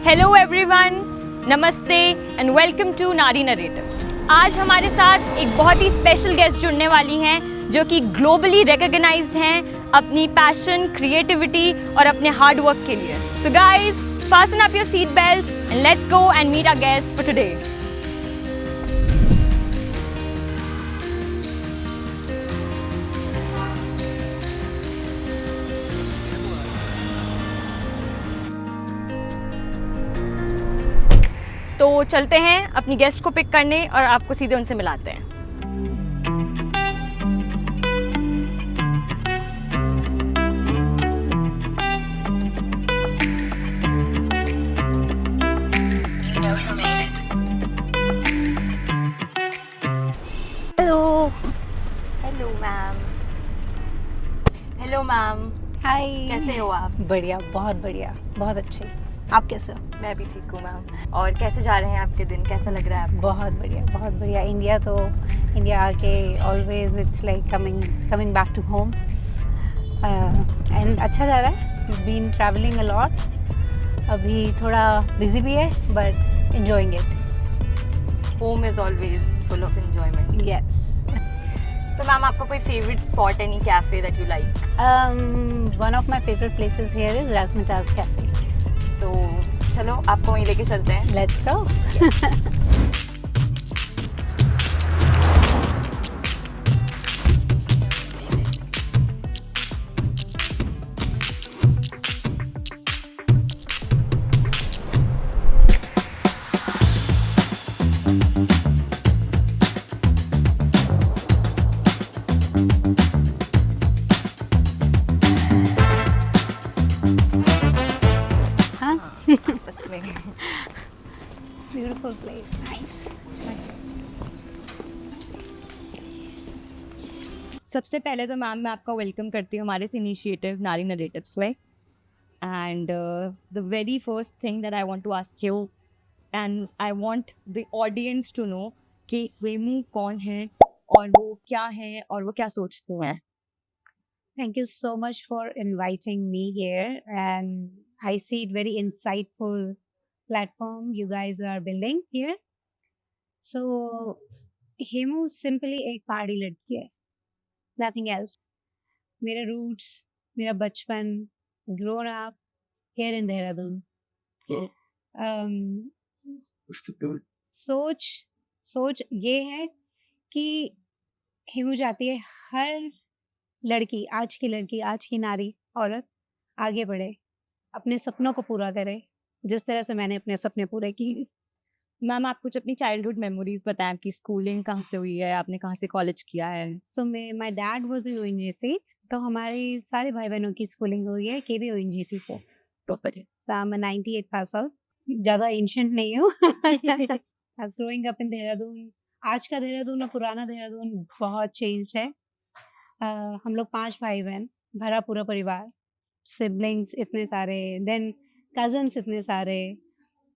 Hello everyone, नमस्ते and welcome to नारी narratives. आज हमारे साथ एक बहुत ही स्पेशल गेस्ट जुड़ने वाली हैं जो कि ग्लोबली रिकॉग्नाइज्ड हैं अपनी पैशन, क्रिएटिविटी और अपने हार्ड वर्क के लिए। So guys, fasten up your seat belts and let's go and meet our guest for today. तो चलते हैं अपनी गेस्ट को पिक करने और आपको सीधे उनसे मिलाते हैं। Hello. Hello ma'am. Hello ma'am, hi. कैसे हो आप? बढ़िया, बहुत बढ़िया, बहुत अच्छे। आप कैसे हो? मैं भी ठीक हूँ मैम। और कैसे जा रहे हैं आपके दिन, कैसा लग रहा है आपको? बहुत बढ़िया, बहुत बढ़िया। इंडिया आके always it's like coming back to home and अच्छा जा रहा है। Been travelling a lot. अभी थोड़ा बिजी भी है but enjoying it. Home is always full of enjoyment. Yes. So ma'am, आपका कोई favourite spot, any cafe that you like? One of my favourite places here is रासमतास cafe. So चलो आपको वहीं लेके चलते हैं। Let's go. बस में ब्यूटीफुल प्लेस, नाइस। सबसे पहले तो मैम मैं आपका वेलकम करती हूँ हमारे इस इनिशिएटिव नारी नरेटिव्स में। And the very first thing that I want to ask you and I want the audience to know कि वेमू कौन है और वो क्या है और वो क्या सोचते हैं। Thank you so much for inviting me here, and I see it very insightful platform you guys are building here. So, Hemu simply एक पहाड़ी लड़की है, nothing else. मेरे roots, मेरा बचपन, grown up here in Dehradun. सोच ये है कि हेमू चाहती है हर लड़की, आज की नारी, औरत आगे बढ़े, अपने सपनों को पूरा करे, जिस तरह से मैंने अपने सपने पूरे किए। मैम, आप कुछ अपनी चाइल्डहुड मेमोरीज बताएं, आपकी स्कूलिंग कहाँ से हुई है, आपने कहाँ से कॉलेज किया है? So my dad was in ONGC, तो हमारी सारे भाई बहनों की स्कूलिंग हुई है केवी ओएनजीसी से। सो आई एम 98 पास आउट, ज़्यादा एंशिएंट नहीं हूँ। I was growing up in Dehradun. आज का देहरादून और पुराना देहरादून बहुत चेंज है। हम लोग 5 भाई बहन, भरा पूरा परिवार, सिबलिंग्स इतने सारे, देन कज़न्स इतने सारे।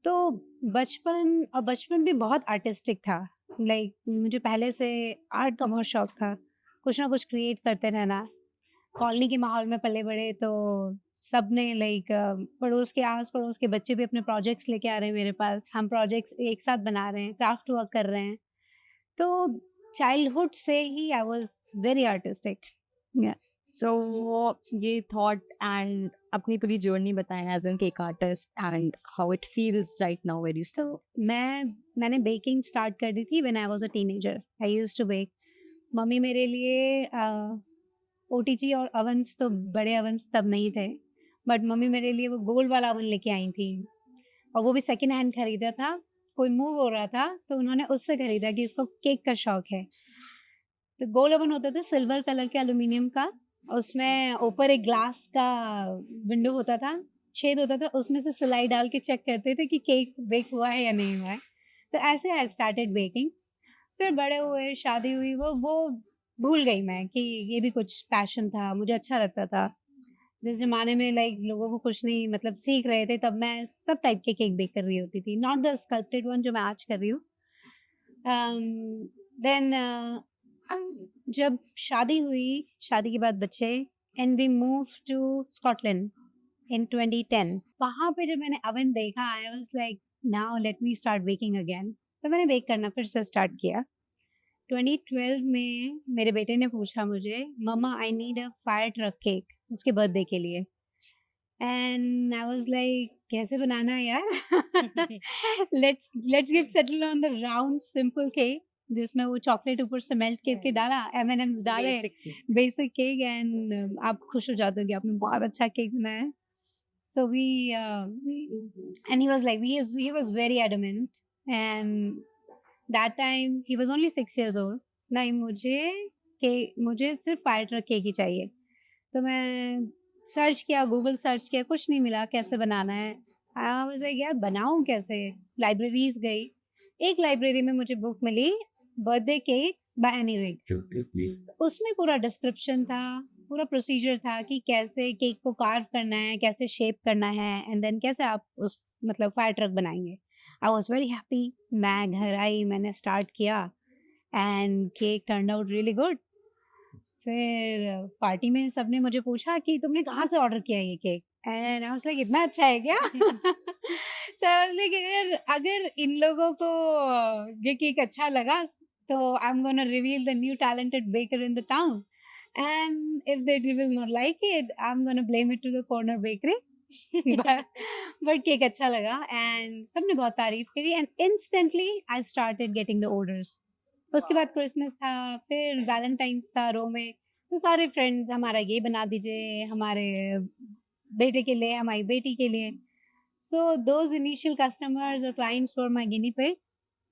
तो बचपन भी बहुत आर्टिस्टिक था। लाइक मुझे पहले से आर्ट का बहुत शौक था, कुछ ना कुछ क्रिएट करते रहना। कॉलोनी के माहौल में पले बड़े, तो सबने लाइक पड़ोस के आस-पड़ोस के बच्चे भी अपने प्रोजेक्ट्स लेके आ रहे हैं मेरे पास। हम प्रोजेक्ट्स एक साथ बना रहे हैं, क्राफ्ट वर्क कर रहे हैं। तो चाइल्डहुड से ही आई वाज़ वेरी आर्टिस्टिक। या सो ये थॉट एंड अपनी पूरी जर्नी बताएं as an cake artist and how it feels right now where you तो मैंने बेकिंग स्टार्ट कर दी थी when I was a teenager. I used to bake. मम्मी मेरे लिए ओटीजी और ओवन्स, तो बड़े ओवन्स तब नहीं थे, बट मम्मी मेरे लिए वो गोल्ड वाला ओवन लेके आई थी, और वो भी सेकंड हैंड खरीदा था। कोई मूव हो रहा था तो उन्होंने उससे खरीदा कि इसको केक का शौक है। तो गोल्ड ओवन होता था सिल्वर कलर के एल्यूमिनियम का, उसमें ऊपर एक ग्लास का विंडो होता था, छेद होता था, उसमें से सिलाई डाल के चेक करते थे कि केक बेक हुआ है या नहीं हुआ है। तो ऐसे आई स्टार्टेड बेकिंग। फिर बड़े हुए, शादी हुई, वो भूल गई मैं कि ये भी कुछ पैशन था, मुझे अच्छा लगता था। जिस ज़माने में लाइक लोगों को कुछ नहीं, मतलब सीख रहे थे, तब मैं सब टाइप के केक बेक कर रही होती थी, नॉट द स्कल्प्टेड वन जो मैं आज कर रही हूँ। देन जब शादी हुई, शादी के बाद बच्चे, and we move to Scotland in 2010. वहाँ पे जब मैंने oven देखा, I was like, now let me start baking again. तो मैंने बेक करना फिर से स्टार्ट किया. 2012 में मेरे बेटे ने पूछा मुझे, mumma I need a fire truck cake उसके बर्थडे के लिए. एंड आई वाज लाइक, कैसे बनाना है यार? Let's get settle on the round simple cake जिसमें वो चॉकलेट ऊपर से मेल्ट करके डाला, M&M's डाले, बेसिक केक, एंड आप खुश हो जाते हो कि आपने बहुत अच्छा केक बनाया है. So we and he was like, he was very adamant, and that time he was only 6 years old. नहीं, मुझे सिर्फ फायर ट्रक केक ही चाहिए. तो मैं सर्च किया, गूगल सर्च किया, कुछ नहीं मिला कैसे बनाना है. आई वाज लाइक, यार बनाऊं कैसे? लाइब्रेरीज गई, एक लाइब्रेरी में मुझे बुक मिली, birthday cakes by Annie Rigg. उसमें पूरा डिस्क्रिप्शन था, पूरा प्रोसीजर था कि कैसे केक को कार्व करना है, कैसे शेप करना है, एंड देन कैसे आप उस मतलब फायर ट्रक बनाएंगे. I was very happy. मैं घर आई, मैंने स्टार्ट किया, and cake turn out really good. फिर पार्टी में सबने मुझे पूछा कि तुमने कहाँ से ऑर्डर किया ये cake, and I was like, इतना अच्छा है क्या? सो आई वाज लाइक, अगर इन लोगों को ये केक अच्छा लगा तो I am gonna reveal the new talented baker in the town, and if they will not like it, I am gonna blame it to the corner bakery. But cake अच्छा लगा, and सबने बहुत तारीफ करी, and instantly I started getting the orders. उसके बाद Christmas था, फिर वैलेंटाइंस था रो में, तो सारे फ्रेंड्स हमारा ये बना दीजिए, हमारे बेटे के लिए, हमारी बेटी के लिए. सो दोज इनिशियल कस्टमर्स और clients were my guinea pig.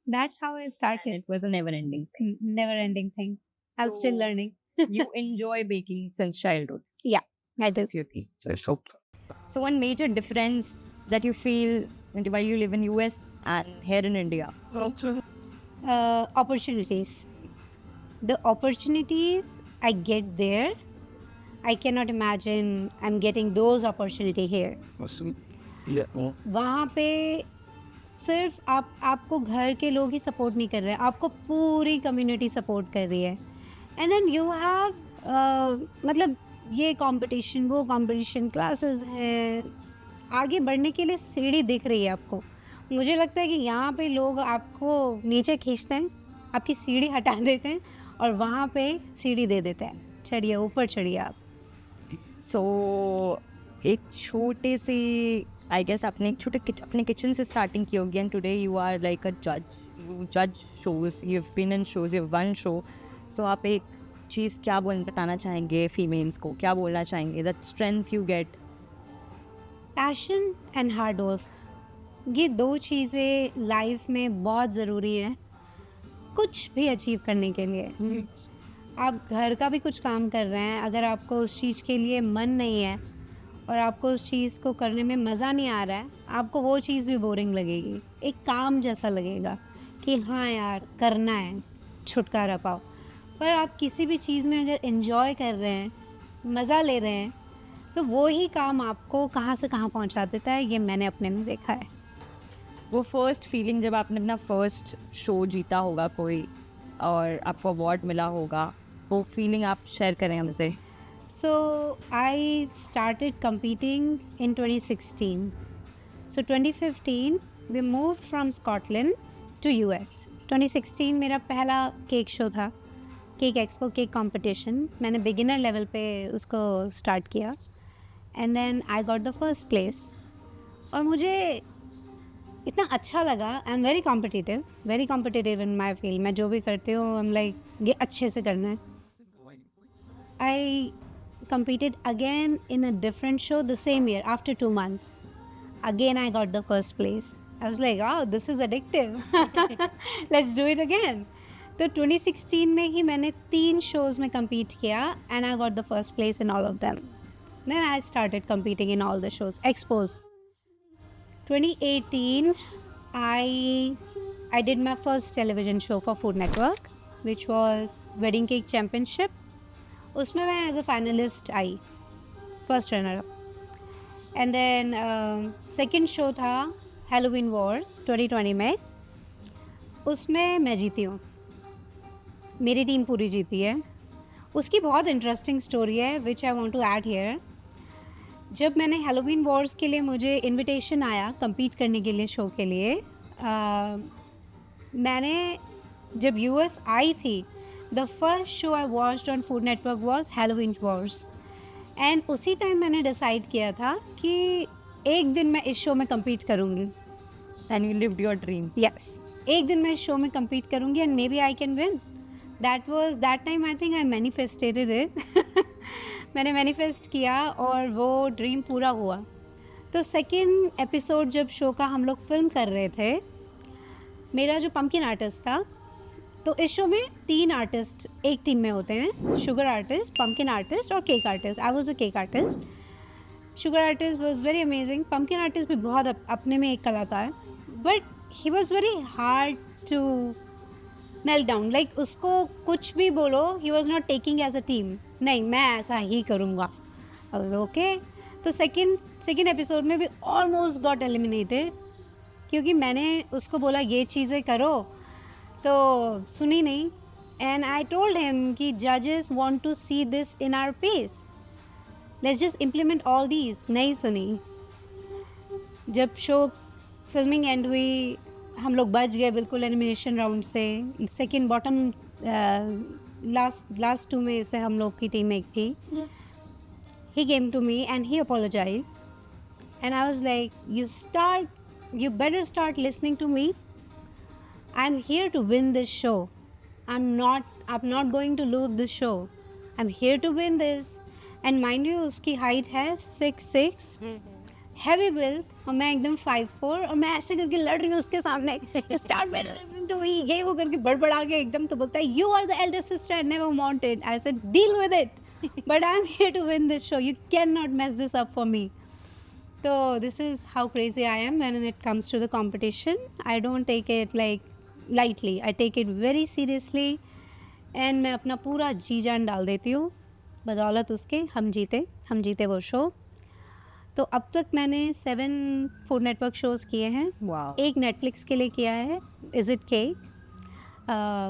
That's how I started. It was a never-ending thing. Never ending thing. I'm still So, learning. You enjoy baking since childhood. Yeah, I do. That's your thing. So one major difference that you feel while you live in US and here in India. Opportunities. The opportunities I get there, I cannot imagine I'm getting those opportunity here. वहाँ पे सिर्फ आपको घर के लोग ही support नहीं कर रहे हैं, आपको पूरी कम्युनिटी सपोर्ट कर रही है. एंड देन यू हैव मतलब ये कंपटीशन, वो कंपटीशन, क्लासेस हैं, आगे बढ़ने के लिए सीढ़ी दिख रही है आपको. मुझे लगता है कि यहाँ पे लोग आपको नीचे खींचते हैं, आपकी सीढ़ी हटा देते हैं, और वहाँ पे सीढ़ी दे देते हैं, चढ़िए ऊपर चढ़िए आप. So एक छोटे से आई गेस आपने एक छोटे अपने किचन से स्टार्टिंग की होगी, and today you are like a जज shows, you have been in shows, you have won show. So आप एक चीज़ क्या बताना चाहेंगे फीमेल्स को, क्या बोलना चाहेंगे, that strength you get? Passion and hard work, ये दो चीज़ें लाइफ में बहुत ज़रूरी है कुछ भी अचीव करने के लिए. आप घर का भी कुछ काम कर रहे हैं, अगर आपको उस चीज़ के लिए मन नहीं है और आपको उस चीज़ को करने में मज़ा नहीं आ रहा है, आपको वो चीज़ भी बोरिंग लगेगी, एक काम जैसा लगेगा कि हाँ यार करना है, छुटकारा पाओ. पर आप किसी भी चीज़ में अगर एंजॉय कर रहे हैं, मज़ा ले रहे हैं, तो वो ही काम आपको कहाँ से कहाँ पहुँचा देता है. ये मैंने अपने में देखा है. वो फर्स्ट फीलिंग जब आपने अपना फर्स्ट शो जीता होगा कोई और आपको अवार्ड मिला होगा, वो फीलिंग आप शेयर करें हमसे. So I started competing in 2016. So 2015 we moved from Scotland to US. 2016 मेरा पहला केक शो था, केक एक्सपो, केक कंपटीशन. मैंने बिगिनर लेवल पे उसको स्टार्ट किया, and then I got the first place. और मुझे इतना अच्छा लगा. I am very competitive in my field. मैं जो भी करती हूँ आई एम लाइक ये अच्छे से करना है. आई competed again in a different show the same year after 2 months. Again I got the first place. I was like, oh, this is addictive. Let's do it again. तो 2016 में ही मैंने 3 shows में compete किया, and I got the first place in all of them. Then I started competing in all the shows, expos. 2018 I did my first television show for Food Network, which was Wedding Cake Championship. उसमें मैं as a finalist आई, first runner up. And then second show था Halloween Wars 2020 में, उसमें मैं जीती हूँ, मेरी टीम पूरी जीती है. उसकी बहुत इंटरेस्टिंग स्टोरी है which I want to add here. जब मैंने हैलोवीन वॉर्स के लिए मुझे इनविटेशन आया compete करने के लिए शो के लिए, मैंने जब यूएस आई थी, the first show I watched on food network was Halloween Wars, and उसी टाइम मैंने डिसाइड किया था कि एक दिन मैं इस शो में compete करूँगी. And you lived your dream. Yes, एक दिन मैं इस शो में compete करूँगी and may be I can win. That time I think I manifested it. मैंने मैनिफेस्ट किया और वो ड्रीम पूरा हुआ. तो सेकेंड एपिसोड जब शो का हम लोग फिल्म कर रहे थे, मेरा जो पम्पकिन आर्टिस्ट था, तो इस शो में 3 आर्टिस्ट एक टीम में होते हैं, शुगर आर्टिस्ट, पम्पकिन आर्टिस्ट और cake artist. I was a cake artist. Sugar artist was very amazing. Pumpkin artist भी बहुत अपने में एक कलाकार, but he was very hard to melt down. Like उसको कुछ भी बोलो, he was not taking as a team. नहीं, मैं ऐसा ही करूँगा. ओके. तो सेकेंड एपिसोड में भी ऑलमोस्ट गॉट एलिमिनेटेड, क्योंकि मैंने उसको बोला ये चीज़ें करो, तो सुनी नहीं. एंड आई टोल्ड हिम कि जजेस want to see this in our pace, let's just implement all these. नहीं सुनी. जब शो फिल्मिंग एंड हुई, हम लोग बच गए बिल्कुल एलिमिनेशन राउंड से. सेकेंड बॉटम लास्ट 2 में से हम लोग की टीम एक थी. He came to me and he apologized, and I was like, you better start listening to me. I'm here to win this show. I'm not going to lose this show. I'm here to win this. And mind you, उसकी height है 6'6", heavy build, और मैं एकदम 5'4", और मैं ऐसे करके लड़ रही हूँ उसके सामने. Start better listening to me. ये वो करके बड़बड़ा के एकदम, तो बोलता है, you are the elder sister I never wanted. I said, deal with it. But I'm here to win this show. You cannot mess this up for me. So this is how crazy I am when it comes to the competition. I don't take it like lightly. I take it very seriously. And मैं अपना पूरा जी जान डाल देती हूँ. बदौलत उसके हम जीते वो शो. तो अब तक मैंने 7 फूड नेटवर्क शोज़ किए हैं. वाओ. एक नेटफ्लिक्स के लिए किया है, is it cake.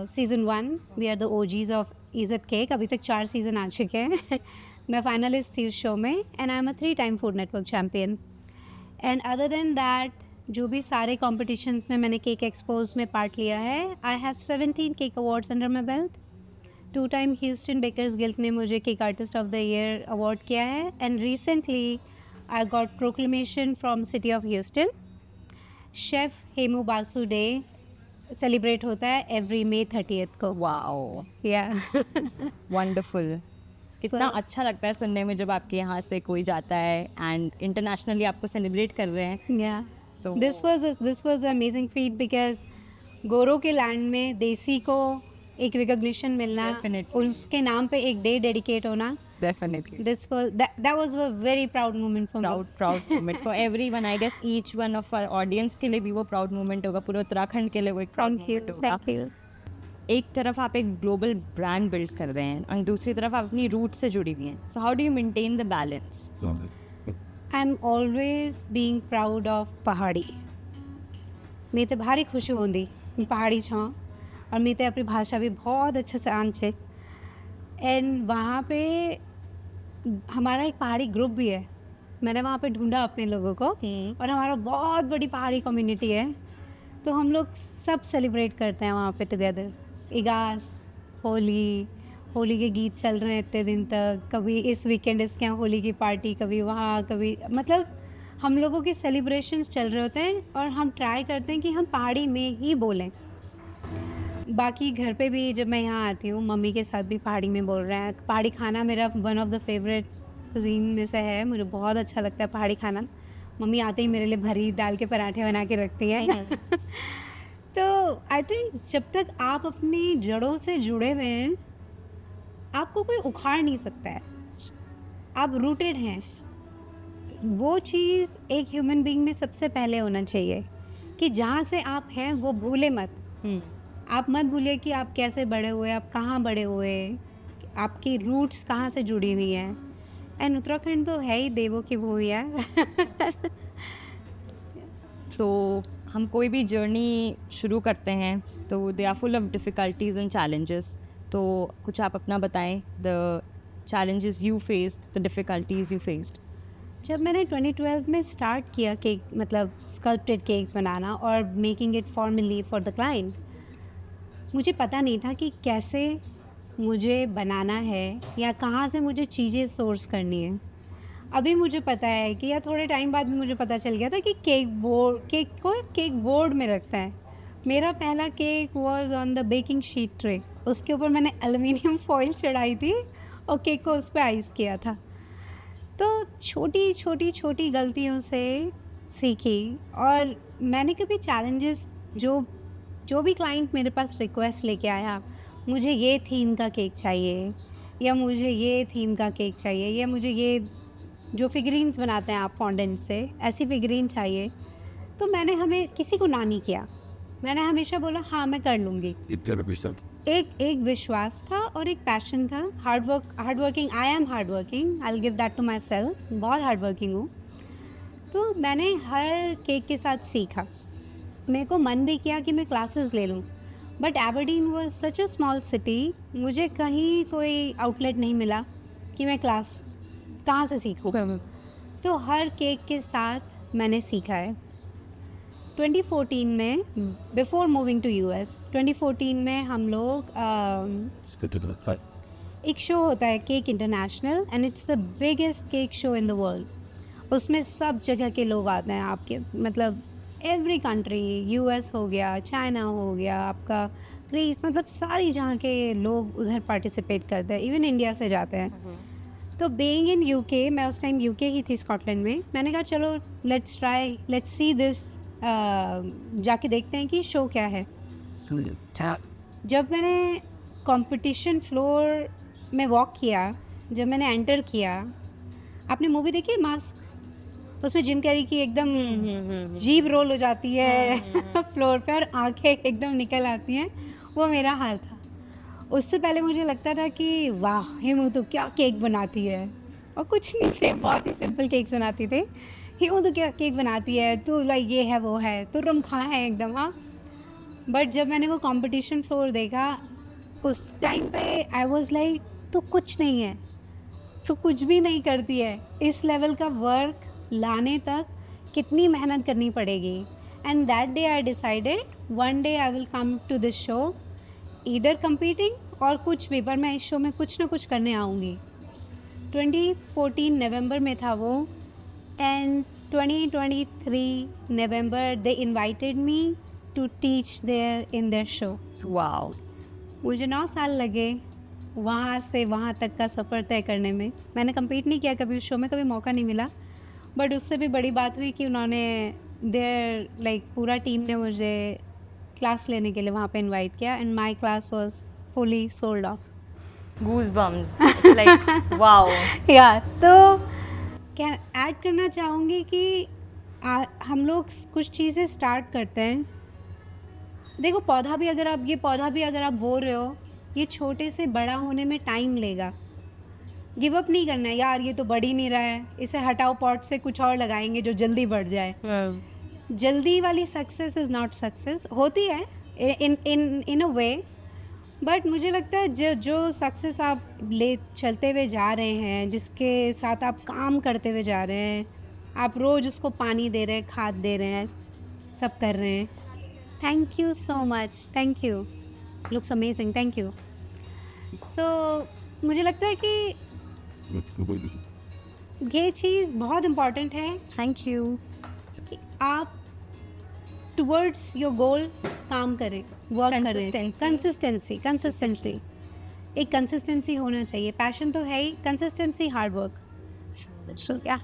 Season 1 we are the OGs of is it cake. अभी तक 4 सीज़न आ चुके हैं. मैं फाइनलिस्ट थी उस शो में, and I am a 3-time food network champion. And other than that, जो भी सारे कॉम्पिटिशन्स में मैंने केक एक्सपोज में पार्ट लिया है, I have 17 cake awards under my belt. 2 time Houston bakers guild ने मुझे cake artist of the year award किया है. And recently I got proclamation from city of Houston. Chef Hemu Basu day celebrate होता है every May 30th को. Wow. या wonderful. कितना अच्छा लगता है सुनने में जब आपके यहाँ से कोई जाता है एंड इंटरनेशनली आपको सेलिब्रेट कर रहे हैं. या So this was amazing feet, because गोरों के लैंड में देसी को एक रिकॉग्निशन मिलना, Definitely. उसके नाम पे एक डे डेडिकेट होना, definitely. that was a very proud moment for me. Proud moment for everyone. I guess each one of our audience के लिए भी वो प्राउड मोमेंट होगा. पूरे उत्तराखंड के लिए वो एक प्राउड Thank you. मोमेंट होगा. Thank you. एक तरफ आप एक ग्लोबल ब्रांड बिल्ड कर रहे हैं और दूसरी तरफ आप अपनी रूट से जुड़ी हुई हैं. So how do you maintain the balance? I'm always being proud of पहाड़ी. मैं तो भारी खुशी होंदी पहाड़ी छाँ, और मैं तो अपनी भाषा भी बहुत अच्छे से आंचे. एंड वहाँ पे हमारा एक पहाड़ी ग्रुप भी है. मैंने वहाँ पे ढूंढा अपने लोगों को, और हमारा बहुत बड़ी पहाड़ी कम्युनिटी है. तो हम लोग सब सेलिब्रेट करते हैं वहाँ पे टुगेदर. इगास, होली के गीत चल रहे हैं इतने दिन तक. कभी इस वीकेंड इसके यहाँ होली की पार्टी, कभी वहाँ, कभी, मतलब हम लोगों के सेलिब्रेशंस चल रहे होते हैं, और हम ट्राई करते हैं कि हम पहाड़ी में ही बोलें. बाकी घर पे भी जब मैं यहाँ आती हूँ, मम्मी के साथ भी पहाड़ी में बोल रहे हैं. पहाड़ी खाना मेरा one of the favourite cuisine में से है. मुझे बहुत अच्छा लगता है पहाड़ी खाना. मम्मी आते ही मेरे लिए भरी दाल के पराठे बना के रखती हैं. तो आई थिंक जब तक आप अपनी जड़ों से जुड़े हुए हैं, आपको कोई उखाड़ नहीं सकता है. आप रूटेड हैं. वो चीज़ एक ह्यूमन बीइंग में सबसे पहले होना चाहिए कि जहाँ से आप हैं वो भूले मत. आप मत भूलिए कि आप कैसे बड़े हुए, आप कहाँ बड़े हुए, आपकी रूट्स कहाँ से जुड़ी हुई हैं. एंड उत्तराखंड तो है ही देवों की भूमि है. तो हम कोई भी जर्नी शुरू करते हैं तो they are full of difficulties and challenges. तो कुछ आप अपना बताएं, the challenges you faced, the difficulties you faced. जब मैंने 2012 में स्टार्ट किया केक मतलब स्कल्प्टेड केक्स बनाना और making it formally for the client, मुझे पता नहीं था कि कैसे मुझे बनाना है या कहाँ से मुझे चीज़ें सोर्स करनी है। अभी मुझे पता है कि या थोड़े टाइम बाद में मुझे पता चल गया था कि केक को केक बोर्ड में रखता है। मेरा पहला cake was on the baking sheet tray, उसके ऊपर मैंने एल्युमिनियम फॉइल चढ़ाई थी और केक को उस पर आइस किया था। तो छोटी छोटी छोटी गलतियों से सीखी और मैंने कभी चैलेंजेस जो भी क्लाइंट मेरे पास रिक्वेस्ट लेके आया, मुझे ये थीम का केक चाहिए या मुझे ये थीम का केक चाहिए या मुझे ये जो फिगरीन्स बनाते हैं आप फॉन्डेंट से, ऐसी फिगरीन चाहिए, तो मैंने हमें किसी को ना नहीं किया। मैंने हमेशा बोला हाँ मैं कर लूँगी। एक विश्वास था और एक पैशन था। Hard working, I am hard working, I will give that to my self, बहुत हार्ड वर्किंग हूँ। तो मैंने हर केक के साथ सीखा। मेरे को मन भी किया कि मैं क्लासेस ले लूँ, but Aberdeen was such a small city, मुझे कहीं कोई आउटलेट नहीं मिला कि मैं क्लास कहाँ से सीखूँ। तो हर केक के साथ मैंने सीखा है। 2014 में बिफोर मूविंग टू यूएस, 2014 में हम लोग एक शो होता है cake international and it's the biggest cake show in the world. उसमें सब जगह के लोग आते हैं, आपके मतलब एवरी कंट्री, यूएस हो गया, चाइना हो गया, आपका ग्रीस, मतलब सारी जहाँ के लोग उधर पार्टिसिपेट करते हैं, इवन इंडिया से जाते हैं। तो बीइंग इन यूके, मैं उस टाइम यूके ही थी स्कॉटलैंड में, मैंने कहा चलो लेट्स सी दिस, जाके देखते हैं कि शो क्या है। जब मैंने कंपटीशन फ्लोर में वॉक किया, जब मैंने एंटर किया, आपने मूवी देखी है मास्क? उसमें जिम कैरी की एकदम जीभ रोल हो जाती है फ्लोर पे और आंखें एकदम निकल आती हैं, वो मेरा हाल था। उससे पहले मुझे लगता था कि वाह हिमू तो क्या केक बनाती है, और कुछ नहीं थे, बहुत ही सिंपल केक्स बनाती थे। हिमू तो क्या केक बनाती है, तो लाइक ये है वो है, तो रमखा है एकदम। हाँ, बट जब मैंने वो कंपटीशन फ्लोर देखा, उस टाइम पे आई वाज लाइक तो कुछ नहीं है, तो कुछ भी नहीं करती है, इस लेवल का वर्क लाने तक कितनी मेहनत करनी पड़ेगी। And that day I decided one day I will come to this show, either competing और कुछ भी, पर मैं इस शो में कुछ ना कुछ करने आऊँगी। 2014 नवंबर में था वो, and 2023 November they invited me to teach there in their show. Wow, मुझे 9 साल लगे वहाँ से वहाँ तक का सफ़र तय करने में। मैंने कम्पीट नहीं किया कभी उस शो में, कभी मौका नहीं मिला, बट उससे भी बड़ी बात हुई कि उन्होंने देयर लाइक पूरा टीम ने मुझे क्लास लेने के लिए वहाँ पे इनवाइट किया, and my class was fully sold off. Goosebumps, it's like wow. या तो क्या ऐड करना चाहूँगी कि हम लोग कुछ चीज़ें स्टार्ट करते हैं। देखो, ये पौधा भी अगर आप बो रहे हो, ये छोटे से बड़ा होने में टाइम लेगा। गिव अप नहीं करना है यार, ये तो बढ़ ही नहीं रहा है, इसे हटाओ, पॉट से कुछ और लगाएंगे जो जल्दी बढ़ जाए। जल्दी वाली सक्सेस इज़ नॉट सक्सेस, होती है इन अ वे, बट मुझे लगता है जो सक्सेस आप ले चलते हुए जा रहे हैं, जिसके साथ आप काम करते हुए जा रहे हैं, आप रोज़ उसको पानी दे रहे हैं, खाद दे रहे हैं, सब कर रहे हैं। Thank you so much, thank you, looks amazing, thank you. So मुझे लगता है कि ये चीज़ बहुत इम्पॉर्टेंट है थैंक यू। कि आप टुवर्ड्स योर गोल काम करें, वर्क करें। कंसिस्टेंसी एक कंसिस्टेंसी होना चाहिए। पैशन तो है ही, कंसिस्टेंसी, हार्ड वर्क। क्या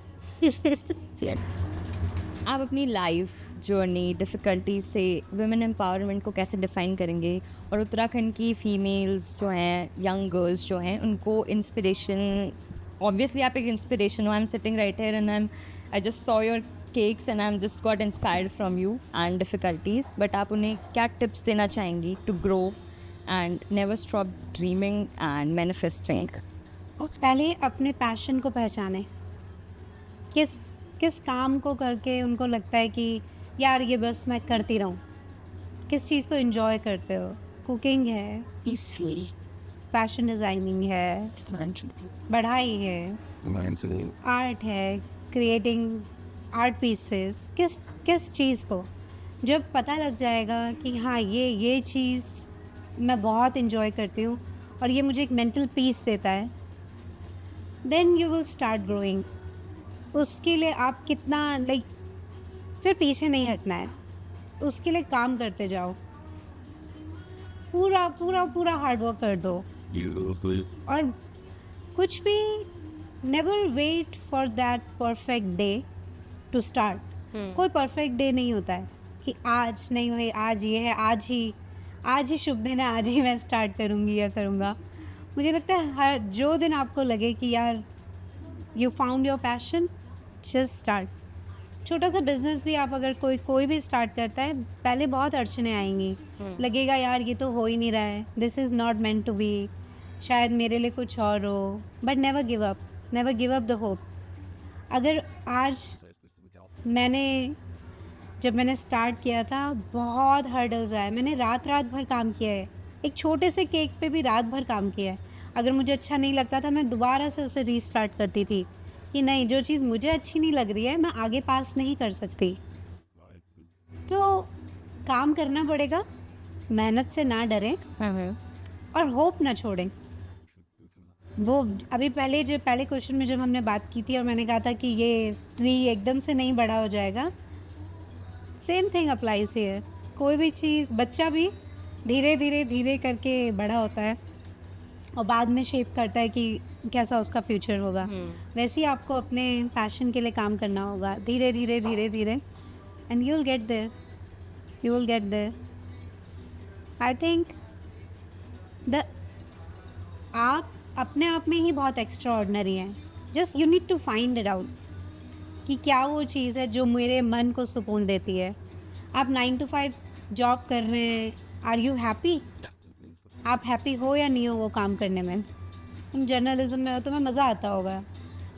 आप अपनी लाइफ जर्नी डिफ़िकल्टी से वुमेन एम्पावरमेंट को कैसे डिफ़ाइन करेंगे, और उत्तराखंड की फ़ीमेल्स जो हैं, यंग गर्ल्स जो हैं, उनको इंस्पिरेशन, ऑब्वियसली आप एक इंस्पिरेशन हो। I am sitting right here and I just saw your cakes and I am just got inspired from you and difficulties, but आप उन्हें क्या टिप्स देना चाहेंगी to grow and never stop dreaming and manifesting? पहले अपने passion को पहचानें। किस काम को करके उनको लगता है कि यार ये बस मैं करती रहूं। किस चीज़ को एंजॉय करते हो? कुकिंग है, फैशन डिज़ाइनिंग है, पढ़ाई है, आर्ट है, क्रिएटिंग आर्ट पीसेस, किस चीज़ को जब पता लग जाएगा कि हाँ ये चीज़ मैं बहुत इन्जॉय करती हूँ और ये मुझे एक मेंटल पीस देता है, then you will start growing. उसके लिए आप कितना फिर पीछे नहीं हटना है, उसके लिए काम करते जाओ, पूरा पूरा पूरा हार्ड वर्क कर दो। और कुछ भी, never wait for that perfect day to start. कोई परफेक्ट डे नहीं होता है कि आज नहीं भाई, आज ये है, आज ही शुभ दिन है, आज ही मैं स्टार्ट करूँगी या करूँगा। मुझे लगता है हर जो दिन आपको लगे कि यार you found your passion, just start. छोटा सा बिजनेस भी आप अगर कोई भी स्टार्ट करता है, पहले बहुत अड़चने आएंगी, लगेगा यार ये तो हो ही नहीं रहा है, this is not meant to be, शायद मेरे लिए कुछ और हो, but never give up the hope. अगर आज जब मैंने स्टार्ट किया था बहुत हर्डल्स आए, मैंने रात भर काम किया है, एक छोटे से केक पे भी रात भर काम किया है। अगर मुझे अच्छा नहीं लगता था मैं दोबारा से उसे रीस्टार्ट करती थी कि नहीं, जो चीज़ मुझे अच्छी नहीं लग रही है मैं आगे पास नहीं कर सकती। तो काम करना पड़ेगा, मेहनत से ना डरें और होप ना छोड़ें। वो अभी पहले क्वेश्चन में जब हमने बात की थी और मैंने कहा था कि ये ट्री एकदम से नहीं बड़ा हो जाएगा, सेम थिंग अप्लाइज हियर। कोई भी चीज़, बच्चा भी धीरे करके बड़ा होता है और बाद में शेप करता है कि कैसा उसका फ्यूचर होगा। वैसे ही आपको अपने पैशन के लिए काम करना होगा, धीरे धीरे and you will get there. I think आप अपने आप में ही बहुत एक्स्ट्रा ऑर्डिनरी हैं, just you need to find it out कि क्या वो चीज़ है जो मेरे मन को सुकून देती है। आप 9 to 5 जॉब कर रहे हैं, आर यू हैप्पी? आप हैप्पी हो या नहीं हो वो काम करने में? तुम जर्नलिज्म में हो, तुम्हें मज़ा आता होगा,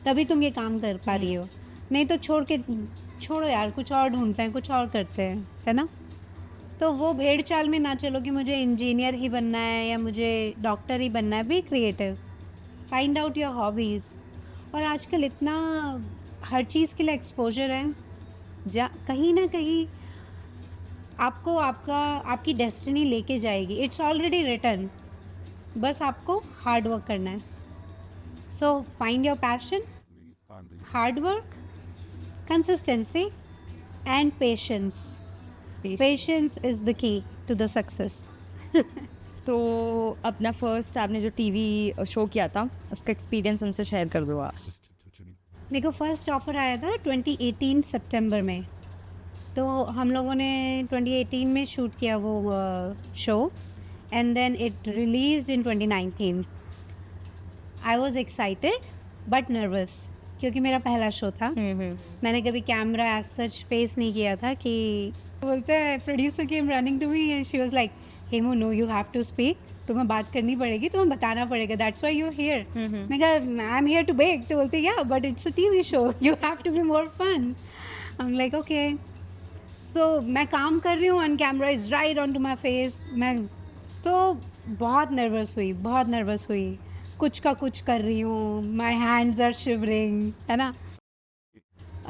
तभी तुम ये काम कर पा रही हो। नहीं तो छोड़ो यार, कुछ और ढूंढते हैं, कुछ और करते हैं, है ना? तो वो भेड़ चाल में ना चलो कि मुझे इंजीनियर ही बनना है या मुझे डॉक्टर ही बनना है। Be creative, find out your hobbies. और आजकल इतना हर चीज़ के लिए एक्सपोजर है, कहीं ना कहीं आपको आपकी डेस्टिनी लेके जाएगी। इट्स ऑलरेडी रिटन, बस आपको हार्ड वर्क करना है। So find your passion, hard work, consistency and patience. Patience is the key to the success. तो अपना फर्स्ट आपने जो टीवी शो किया था उसका एक्सपीरियंस हमसे शेयर कर दो आप। मेरे को फर्स्ट ऑफ़र आया था 2018 सितंबर में। तो हम लोगों ने 2018 में शूट किया वो show and then it released in 2019। I was excited but nervous क्योंकि मेरा पहला शो था। मैंने कभी कैमरा एज सच फेस नहीं किया था। कि बोलते हैं producer came running to me and she was like, Hemu no you have to speak, तुम्हें बात करनी पड़ेगी, तुम्हें बताना पड़ेगा, दैट्स व्हाई यू हियर। मैं कहा I am here to bake. तो बोलते या but it's a TV show, you have to be more fun. I am like okay. So मैं काम कर रही हूँ and camera is right on to my face. मैं तो बहुत नर्वस हुई, कुछ का कुछ कर रही हूँ, माई हैंड्स आर शिवरिंग, है ना।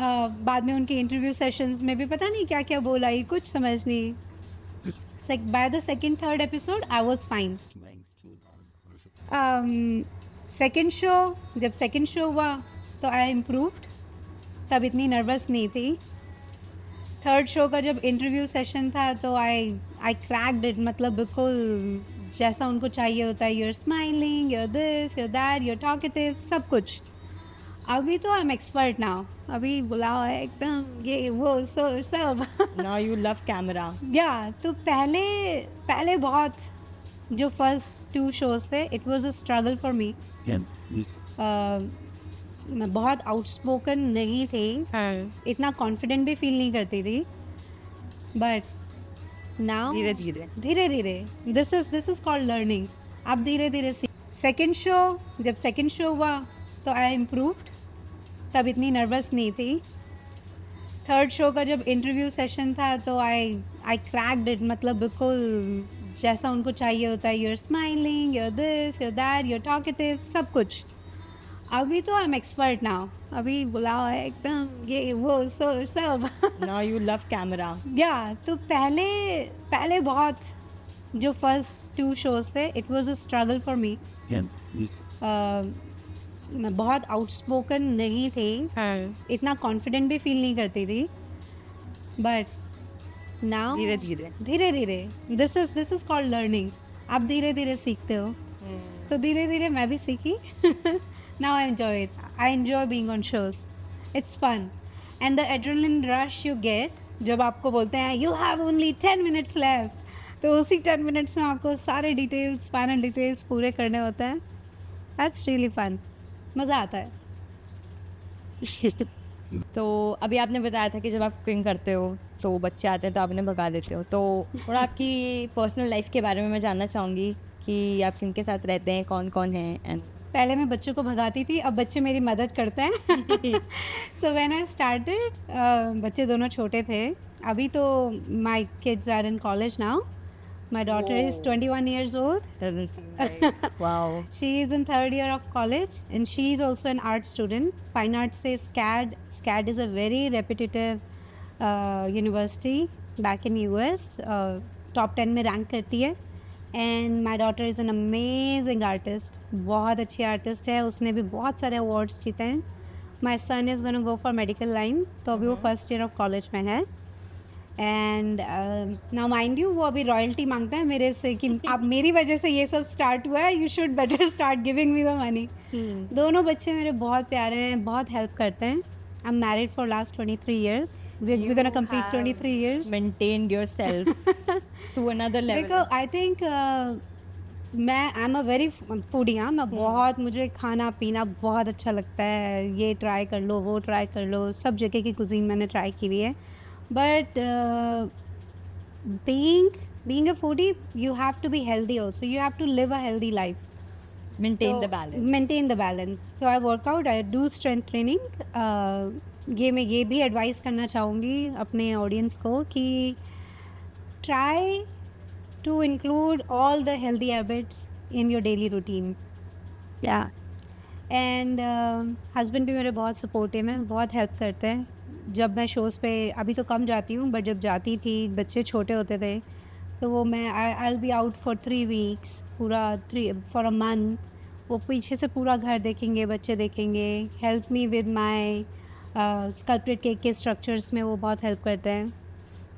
बाद में उनके इंटरव्यू सेशंस में भी पता नहीं क्या क्या बोला ही, कुछ समझ नहीं। By the second third episode I was fine. जब सेकेंड शो हुआ तो आई इम्प्रूव्ड, तब इतनी नर्वस नहीं थी। थर्ड शो का जब इंटरव्यू सेशन था तो आई क्रैक्ड इट, मतलब बिल्कुल जैसा उनको चाहिए होता है। You're smiling, you're this, you're that, you're talkative, सब कुछ। अभी तो आई एम एक्सपर्ट नाउ, अभी बुलाओ है एकदम ये वो सब। Now you love camera. या तो पहले बहुत, जो फर्स्ट 2 शोज थे, it was a struggle for me. मैं बहुत आउटस्पोकन नहीं थी, इतना कॉन्फिडेंट भी फील नहीं करती थी, बट नाउ धीरे धीरे दिस इज कॉल्ड लर्निंग। आप धीरे धीरे जब सेकेंड शो हुआ तो आई इम्प्रूव्ड, तब इतनी नर्वस नहीं थी। थर्ड शो का जब इंटरव्यू सेशन था तो आई क्रैक्ड इट, मतलब बिल्कुल जैसा उनको चाहिए होता है। You're smiling, you're this, you're that, you're talkative, सब कुछ। अभी तो आई एम एक्सपर्ट नाउ, अभी बुलाओ है एकदम ये वो सब नाउ यू लव कैमरा। या तो पहले पहले बहुत जो फर्स्ट 2 शोज थे it was a struggle for me. मैं बहुत आउटस्पोकन नहीं थी, इतना कॉन्फिडेंट भी फील नहीं करती थी, बट नाउ धीरे धीरे धीरे धीरे दिस इज कॉल्ड लर्निंग। आप धीरे धीरे सीखते हो, तो धीरे धीरे मैं भी सीखी। Now I enjoy it, I enjoy being on shows, it's fun and the adrenaline rush you get जब आपको बोलते हैं you have only 10 minutes left, तो उसी 10 मिनट्स में आपको सारे डिटेल्स फाइनल डिटेल्स पूरे करने होते हैं। दैट्स रियली फन, मज़ा आता है। तो अभी आपने बताया था कि जब आप कुकिंग करते हो तो बच्चे आते हैं तो आप उन्हें भगा देते हो, तो थोड़ा आपकी पर्सनल लाइफ के बारे में मैं जानना चाहूँगी कि आप किनके साथ रहते हैं, कौन कौन हैं एंड पहले मैं बच्चों को भगाती थी, अब बच्चे मेरी मदद करते हैं। सो व्हेन आई स्टार्टेड बच्चे दोनों छोटे थे, अभी तो my kids are in college now. My daughter is 21 years old. Wow. She is in 3rd year of college and she is also an art student. Fine Arts से SCAD. SCAD is a very repetitive university back in US. Top 10 में rank करती है. And my daughter is an amazing artist. बहुत अच्छी artist है, उसने भी बहुत सारे awards जीते हैं. My son is going to go for medical line. तो अभी वो 1st year of college में है. एंड नाउ माइंड यू वो अभी रॉयल्टी मांगता है मेरे से कि आप मेरी वजह से ये सब स्टार्ट हुआ है, you should better start giving me the money. दोनों बच्चे मेरे बहुत प्यारे हैं, बहुत हेल्प करते हैं। I am married for last 23 years. We're gonna complete 23 years. Maintained yourself to another level. देखो आई थिंक मैं I am a very foodie. हाँ, मैं बहुत, मुझे खाना पीना बहुत अच्छा लगता है। ये ट्राई कर लो, वो ट्राई कर लो, सब जगह की कुजीन मैंने ट्राई की हुई है। But being a foodie, you have to be healthy also. You have to live a healthy life. Maintain So, the balance. Maintain the balance. So I work out, I do strength training. ये मैं ये भी advice करना चाहूँगी अपने audience को कि try to include all the healthy habits in your daily routine. Yeah. And husband भी मेरे बहुत सपोर्टिव हैं, बहुत हेल्प करते हैं। जब मैं शोज़ पे अभी तो कम जाती हूँ, बट जब जाती थी बच्चे छोटे होते थे तो वो मैं I will be out for 3 weeks, पूरा 3 फॉर अ मंथ। वो पीछे से पूरा घर देखेंगे, बच्चे देखेंगे, help me with my sculpted cake के स्ट्रक्चर्स में वो बहुत हेल्प करते हैं।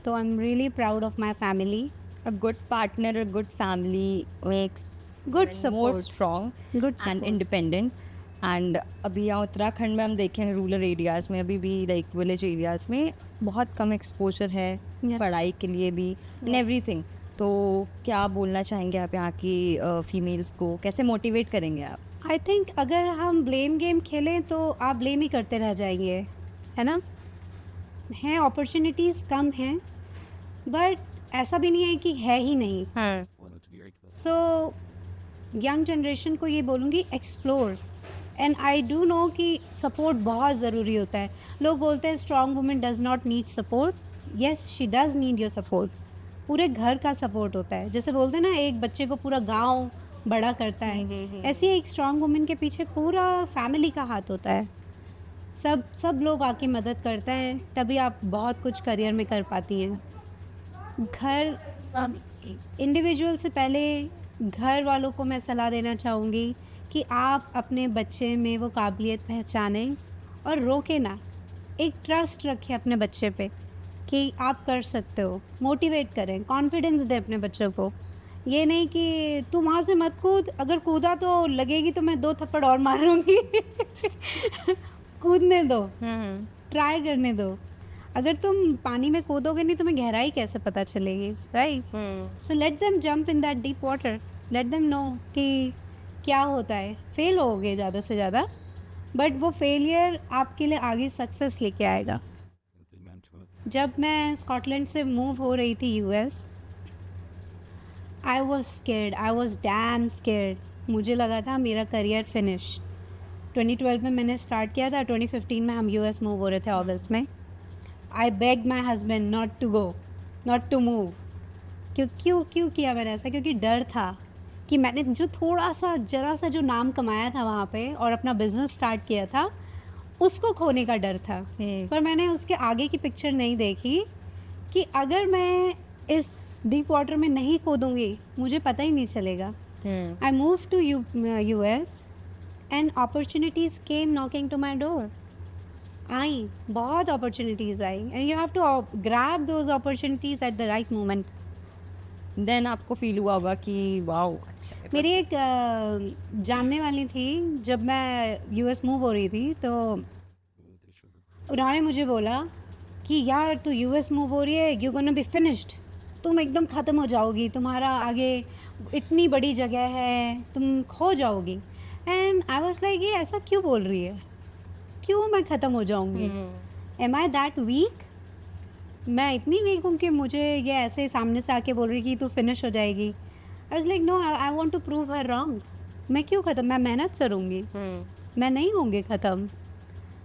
तो I am really proud of my family. A good partner, a good family makes Good more support. strong Good and support. independent. And अभी यहाँ उत्तराखंड में हम देखें रूरल एरियाज़ में अभी भी लाइक विलेज एरियाज़ में बहुत कम एक्सपोजर है पढ़ाई के लिए भी एंड एवरीथिंग। तो क्या बोलना चाहेंगे आप यहाँ की फीमेल्स को, कैसे मोटिवेट करेंगे आप? आई थिंक अगर हम ब्लेम गेम खेलें तो आप ब्लेम ही करते रह जाएंगे, है ना। हैं अपॉर्चुनिटीज़ कम हैं, बट ऐसा भी नहीं है कि है ही नहीं। सो यंग जनरेशन को ये बोलूँगी, explore. And I do know कि सपोर्ट बहुत ज़रूरी होता है। लोग बोलते हैं strong women does not need support. Yes, she does need your support. पूरे घर का सपोर्ट होता है। जैसे बोलते हैं ना, एक बच्चे को पूरा गांव बड़ा करता है, ऐसे ही एक स्ट्रॉन्ग वुमेन के पीछे पूरा फैमिली का हाथ होता है। सब लोग आके मदद करते हैं, तभी आप बहुत कुछ करियर में कर पाती हैं। घर इंडिविजुअल से पहले घर वालों को मैं सलाह देना चाहूँगी कि आप अपने बच्चे में वो काबिलियत पहचानें और रोके ना। एक ट्रस्ट रखें अपने बच्चे पे कि आप कर सकते हो। मोटिवेट करें, कॉन्फिडेंस दें अपने बच्चों को। ये नहीं कि तू वहाँ से मत कूद, अगर कूदा तो लगेगी तो मैं 2 थप्पड़ और मारूंगी। कूदने दो, ट्राई करने दो। अगर तुम पानी में कूदोगे नहीं तुम्हें गहराई कैसे पता चलेगी, right. So let them jump in that deep water, let them know कि क्या होता है। फेल होगे ज़्यादा से ज़्यादा, बट वो फेलियर आपके लिए आगे सक्सेस लेके आएगा। जब मैं स्कॉटलैंड से मूव हो रही थी US, I was scared, I was damn scared. मुझे लगा था मेरा करियर फिनिश। 2012 में मैंने स्टार्ट किया था, 2015 में हम यूएस मूव हो रहे थे अगस्त में। I beg my husband not to go, not to move. क्यों किया मैंने ऐसा? क्योंकि डर था कि मैंने जो थोड़ा सा जरा सा जो नाम कमाया था वहाँ पे और अपना बिजनेस स्टार्ट किया था, उसको खोने का डर था। पर मैंने उसके आगे की पिक्चर नहीं देखी कि अगर मैं इस डीप वाटर में नहीं कूदूंगी मुझे पता ही नहीं चलेगा। I move to US and opportunities came knocking to my door. I बहुत अपॉर्चुनिटीज़ आई and you have to grab those opportunities at the right moment. Then आपको फील हुआ होगा कि वाओ अच्छा है। मेरी एक जानने वाली थी, जब मैं US मूव हो रही थी तो उन्होंने मुझे बोला कि यार तू US मूव हो रही है, यू गोना बी फिनिश्ड, तुम एकदम ख़त्म हो जाओगी, तुम्हारा आगे इतनी बड़ी जगह है, तुम खो जाओगी। एंड आई वाज लाइक ये ऐसा क्यों बोल रही है, क्यों मैं ख़त्म हो जाऊंगी? Am I that weak? मैं इतनी वीक हूँ कि मुझे ये ऐसे सामने से आके बोल रही कि तू फिनिश हो जाएगी। I was like no, I want to prove her wrong. मैं क्यों ख़त्म, मैं मेहनत करूँगी, मैं नहीं होंगी ख़त्म।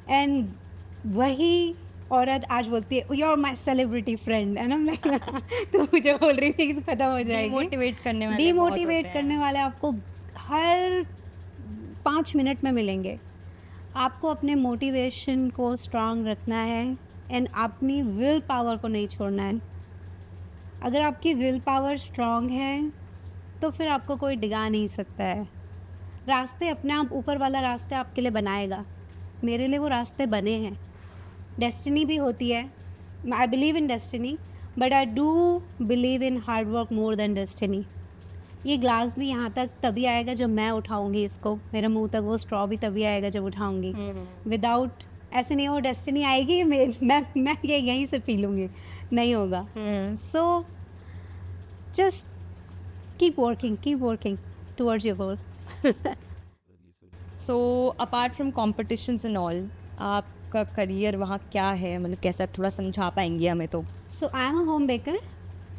एंड वही औरत आज बोलती है you are my celebrity friend, है ना। तो मुझे बोल रही थी कि ख़त्म हो जाएगी। डिमोटिवेट करने वाले डिमोटिवेट करने वाले आपको हर 5 मिनट में मिलेंगे। आपको अपने मोटिवेशन को स्ट्रांग रखना है एंड अपनी विल पावर को नहीं छोड़ना है। अगर आपकी विल पावर स्ट्रांग है तो फिर आपको कोई डिगा नहीं सकता है। रास्ते अपने आप, ऊपर वाला रास्ते आपके लिए बनाएगा। मेरे लिए वो रास्ते बने हैं। डेस्टिनी भी होती है, I believe in destiny, but I do believe in hard work more than destiny. ये ग्लास भी यहाँ तक तभी आएगा जब मैं उठाऊंगी इसको, मेरे मुंह तक वो स्ट्रॉ भी तभी आएगा जब उठाऊंगी। विदाउट ऐसे नहीं हो डेस्टिनी आएगी मैं ये यहीं से पी लूँगी, नहीं होगा। So just keep working towards your goal. So apart from competitions and all, आपका करियर वहाँ क्या है, मतलब कैसा, आप थोड़ा समझा पाएंगे हमें तो? So I am a home baker.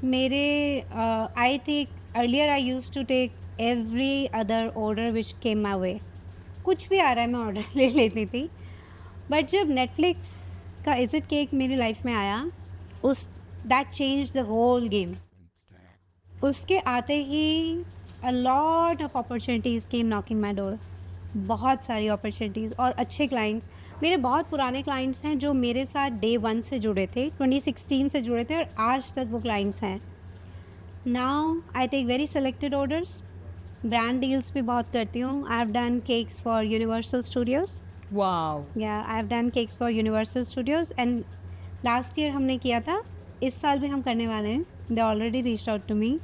मेरे I take earlier I use to take every other order which came my way. कुछ भी आ रहा है मैं ऑर्डर ले लेती थी। बट जब नेटफ्लिक्स का इज़ इट केक मेरी लाइफ में आया, उस that change the whole game. उसके आते ही a lot of opportunities came knocking my door. बहुत सारी अपॉर्चुनिटीज़ और अच्छे क्लाइंट्स। मेरे बहुत पुराने क्लाइंट्स हैं जो मेरे साथ डे 1 से जुड़े थे, 2016 से जुड़े थे और आज तक वो क्लाइंट्स हैं। Now I take very selected orders. Brand deals भी बहुत करती हूँ। I have done cakes for Universal Studios. Wow. Yeah I have done cakes for Universal Studios and last year हमने किया था, इस साल भी हम करने वाले हैं। They already reached out to me.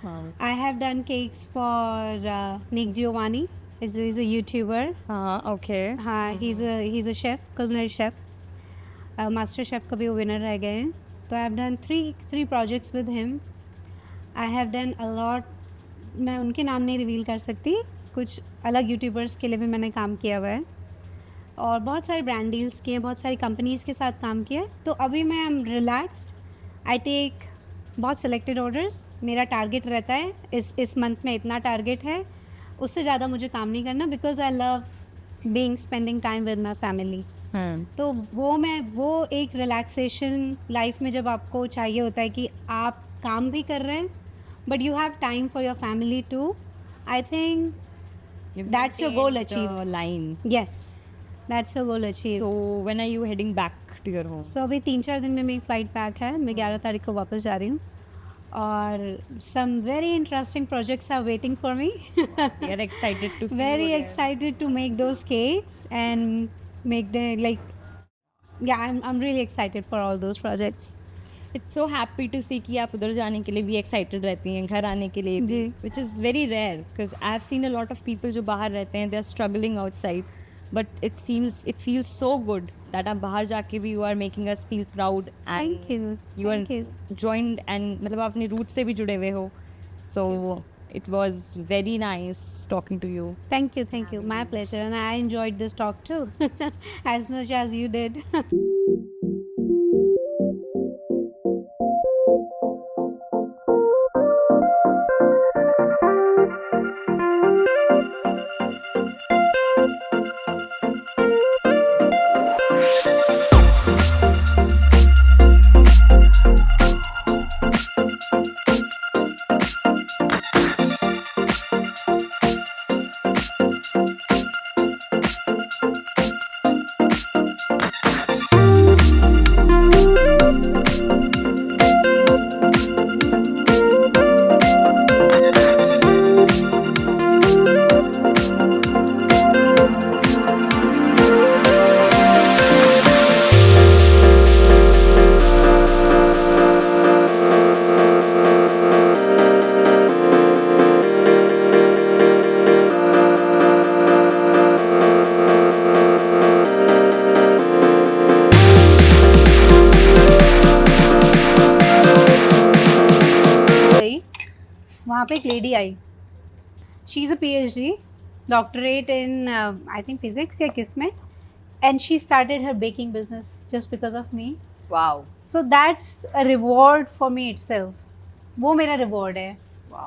I have done cakes for Nick Giovanni, is a YouTuber. हाँ ओके। हाँ, he is a chef, culinary chef, master chef का भी वो विनर रह गए हैं। तो I have done three projects with him. I have done a lot, मैं उनके नाम नहीं रिवील कर सकती, कुछ अलग यूट्यूबर्स के लिए भी मैंने काम किया हुआ है और बहुत सारे ब्रांड डील्स किए, बहुत सारी कंपनीज़ के साथ काम किया। तो अभी मैं I am relaxed. I take बहुत सेलेक्टेड ऑर्डर्स। मेरा टारगेट रहता है इस मंथ में इतना टारगेट है, उससे ज़्यादा मुझे काम नहीं करना, because I love being spending time with my family. तो वो एक रिलैक्सेशन लाइफ में जब आपको चाहिए होता है कि आप काम भी कर रहे हैं but you have time for your family too. I think that's your goal achieve line. Yes, that's your goal achieve. So when are you heading back to your home? So अभी 3-4 दिन में मेरी फ़्लाइट बैक है। मैं 11 तारीख को वापस जा रही हूँ और some very interesting projects are waiting for me. We are excited to see Very you there. excited to make those cakes and make the yeah, I'm really excited for all those projects. It's so happy to see कि आप उधर जाने के लिए भी excited रहती हैं, घर आने के लिए भी, जी। which is very rare because I've seen a lot of people जो बाहर रहते हैं, they are struggling outside, but it feels so good that आप बाहर जाके भी you are making us feel proud and Thank you. you Thank are you. joined and मतलब आप अपने रूट से भी जुड़े हुए हो. So it was very nice talking to you. Thank you. My pleasure. And I enjoyed this talk too, as much as you did. पे एक lady I, she is a PhD, doctorate in I think physics या किस में, and she started her baking business just because of me. Wow. So that's a reward for me itself. वो मेरा reward है.